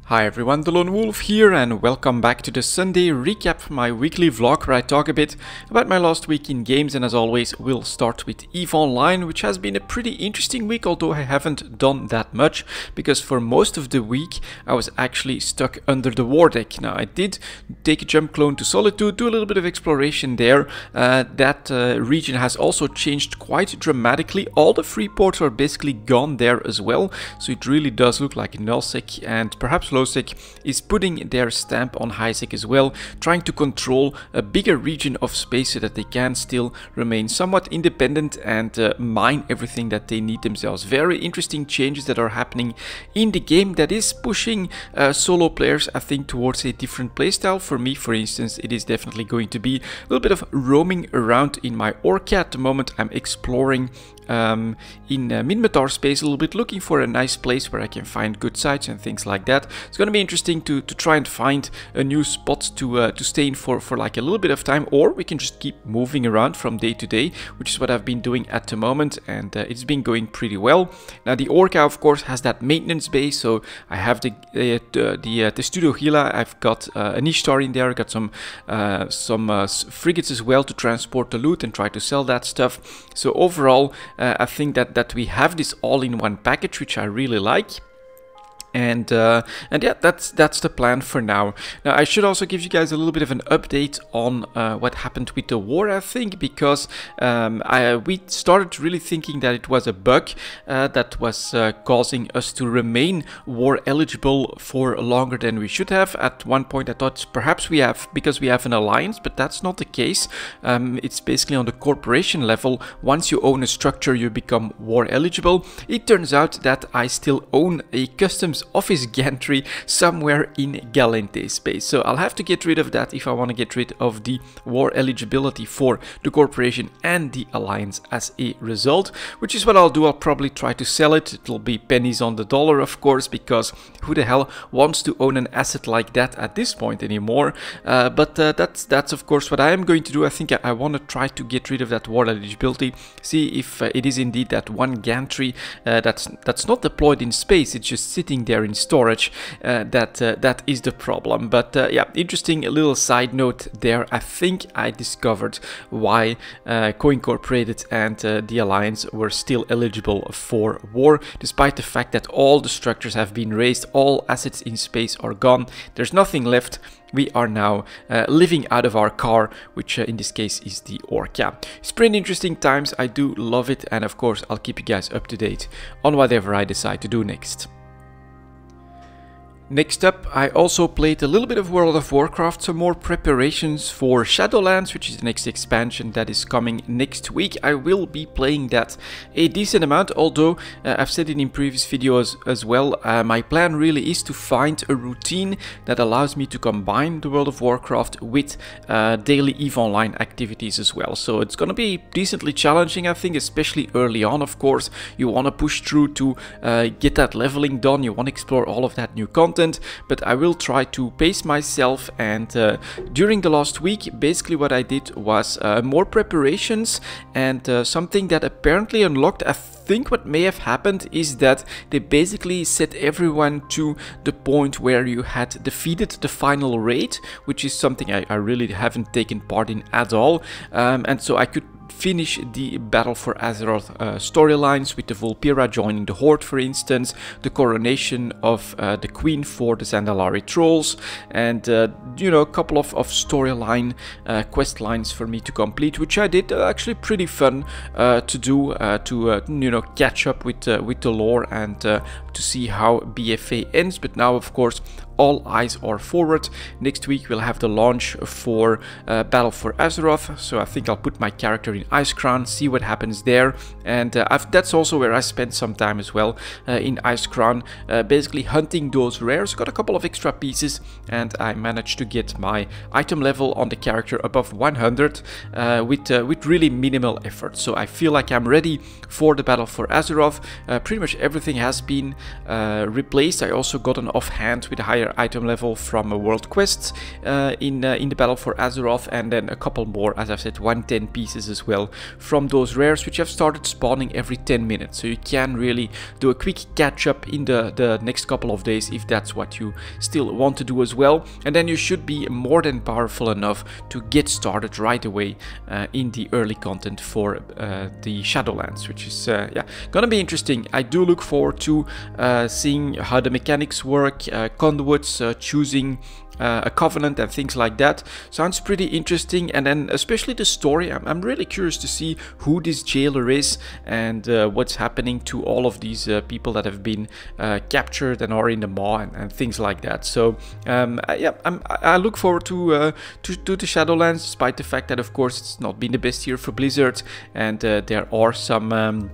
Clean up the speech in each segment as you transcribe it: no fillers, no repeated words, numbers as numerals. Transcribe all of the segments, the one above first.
Hi everyone, delonewolf here and welcome back to the Sunday recap, my weekly vlog where I talk a bit about my last week in games, and as always we'll start with EVE Online, which has been a pretty interesting week, although I haven't done that much because for most of the week I was actually stuck under the war deck. Now I did take a jump clone to Solitude, do a little bit of exploration there. That region has also changed quite dramatically. All the free ports are basically gone there as well, so it really does look like nullsec, and perhaps lowsec is putting their stamp on highsec as well, trying to control a bigger region of space so that they can still remain somewhat independent and mine everything that they need themselves. Very interesting changes that are happening in the game that is pushing solo players, I think, towards a different playstyle. For me, for instance, it is definitely going to be a little bit of roaming around in my Orca. At the moment I'm exploring in Minmatar space a little bit, looking for a nice place where I can find good sites and things like that. It's going to be interesting to try and find a new spot to stay in for like a little bit of time, or we can just keep moving around from day to day, which is what I've been doing at the moment, and it's been going pretty well. Now the Orca of course has that maintenance base, so I have the Studio Gila, I've got an Ishtar in there, I got some frigates as well to transport the loot and try to sell that stuff. So overall I think that we have this all-in-one package, which I really like. And yeah, that's the plan for now. Now I should also give you guys a little bit of an update on what happened with the war, I think, because we started really thinking that it was a bug that was causing us to remain war eligible for longer than we should have. At one point I thought perhaps we have, because we have an alliance, but that's not the case. It's basically on the corporation level. Once you own a structure you become war eligible. It turns out that I still own a customs office gantry somewhere in Galente space, so I'll have to get rid of that if I want to get rid of the war eligibility for the corporation and the alliance as a result, which is what I'll do. I'll probably try to sell it. It'll be pennies on the dollar, of course, because who the hell wants to own an asset like that at this point anymore? But that's of course what I am going to do. I think I want to try to get rid of that war eligibility, see if it is indeed that one gantry that's not deployed in space, it's just sitting there in storage, that is the problem. But yeah, interesting little side note there. I think I discovered why Co-Incorporated and the Alliance were still eligible for war, despite the fact that all the structures have been raised, all assets in space are gone, there's nothing left. We are now living out of our car, which in this case is the Orca. It's pretty interesting times, I do love it, and of course I'll keep you guys up to date on whatever I decide to do next. Next up, I also played a little bit of World of Warcraft, some more preparations for Shadowlands, which is the next expansion that is coming next week. I will be playing that a decent amount, although I've said it in previous videos as well, my plan really is to find a routine that allows me to combine the World of Warcraft with daily EVE Online activities as well. So it's going to be decently challenging, I think, especially early on. Of course, you want to push through to get that leveling done, you want to explore all of that new content. But I will try to pace myself, and during the last week basically what I did was more preparations, and something that apparently unlocked, I think what may have happened is that they basically set everyone to the point where you had defeated the final raid, which is something I really haven't taken part in at all, and so I could finish the Battle for Azeroth storylines with the Vulpera joining the Horde, for instance, the coronation of the Queen for the Zandalari Trolls, and you know, a couple of storyline quest lines for me to complete, which I did. Actually pretty fun to do, you know, catch up with the lore and to see how BFA ends. But now of course all eyes are forward. Next week we'll have the launch for Battle for Azeroth, so I think I'll put my character in Icecrown, see what happens there, and that's also where I spent some time as well, in Icecrown, basically hunting those rares. Got a couple of extra pieces, and I managed to get my item level on the character above 100 with really minimal effort. So I feel like I'm ready for the Battle for Azeroth. Pretty much everything has been replaced. I also got an offhand with a higher higher item level from a world quest in the battle for Azeroth, and then a couple more, as I've said, 110 pieces as well from those rares, which have started spawning every 10 minutes. So you can really do a quick catch up in the next couple of days if that's what you still want to do as well. And then you should be more than powerful enough to get started right away in the early content for the Shadowlands, which is yeah, gonna be interesting. I do look forward to seeing how the mechanics work, conduits, choosing a covenant and things like that. Sounds pretty interesting. And then especially the story, I'm really curious to see who this jailer is and what's happening to all of these people that have been captured and are in the maw and things like that. So yeah, I look forward to the Shadowlands, despite the fact that of course it's not been the best year for Blizzard, and there are some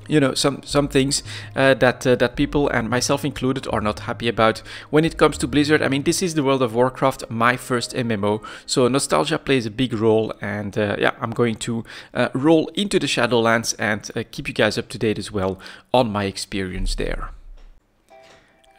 you know, some things that people, and myself included, are not happy about when it comes to Blizzard. I mean, this is the World of Warcraft, my first MMO, so nostalgia plays a big role, and yeah, I'm going to roll into the Shadowlands and keep you guys up to date as well on my experience there.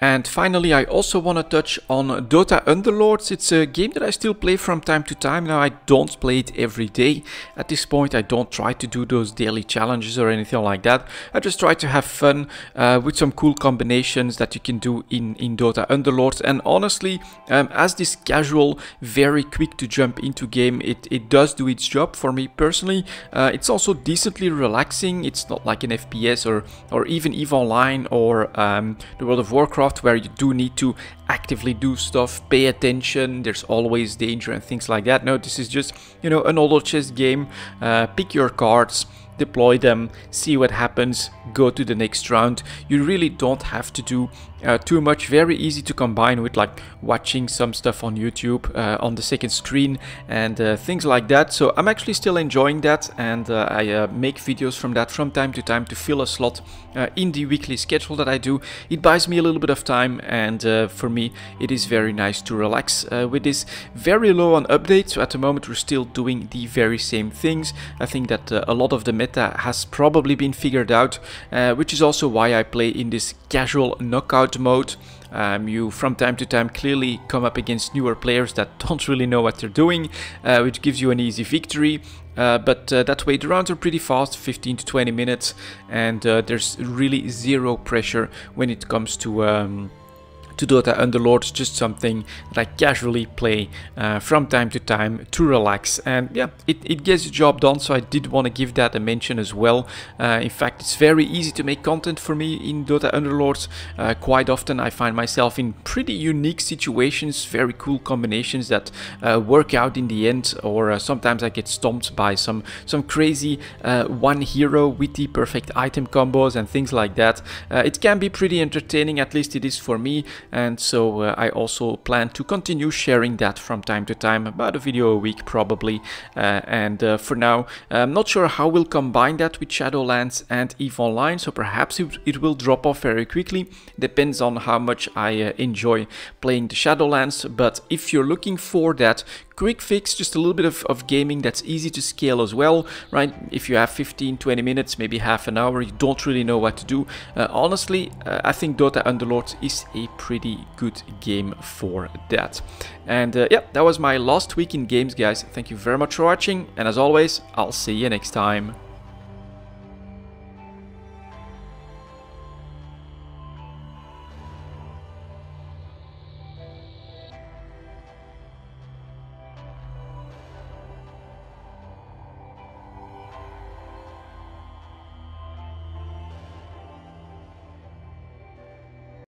And finally, I also want to touch on Dota Underlords. It's a game that I still play from time to time. Now, I don't play it every day. At this point, I don't try to do those daily challenges or anything like that. I just try to have fun with some cool combinations that you can do in Dota Underlords. And honestly, as this casual, very quick to jump into game, it does do its job for me personally. It's also decently relaxing. It's not like an FPS or even EVE Online or the World of Warcraft, where you do need to actively do stuff, pay attention, there's always danger and things like that. No, this is just, you know, an auto chess game. Pick your cards, deploy them, see what happens, go to the next round. You really don't have to do too much. Very easy to combine with like watching some stuff on YouTube on the second screen and things like that. So I'm actually still enjoying that, and I make videos from that from time to time to fill a slot in the weekly schedule that I do. It buys me a little bit of time, and for me it is very nice to relax with this. Very low on updates, so at the moment we're still doing the very same things. I think that a lot of the meta has probably been figured out, which is also why I play in this casual knockout mode. You from time to time clearly come up against newer players that don't really know what they're doing, which gives you an easy victory. But that way the rounds are pretty fast, 15 to 20 minutes, and there's really zero pressure when it comes to Dota Underlords. Just something that I casually play from time to time to relax, and yeah, it gets the job done. So I did want to give that a mention as well. In fact, it's very easy to make content for me in Dota Underlords. Quite often I find myself in pretty unique situations, very cool combinations that work out in the end, or sometimes I get stomped by some crazy one hero with the perfect item combos and things like that. It can be pretty entertaining, at least it is for me. And so I also plan to continue sharing that from time to time, about a video a week probably. And for now, I'm not sure how we'll combine that with Shadowlands and EVE Online, so perhaps it will drop off very quickly. Depends on how much I enjoy playing the Shadowlands. But if you're looking for that quick fix, just a little bit of gaming that's easy to scale as well, right? If you have 15-20 minutes, maybe half an hour, you don't really know what to do, honestly, I think Dota Underlords is a pretty good game for that. And yeah, that was my last week in games, guys. Thank you very much for watching, and as always, I'll see you next time.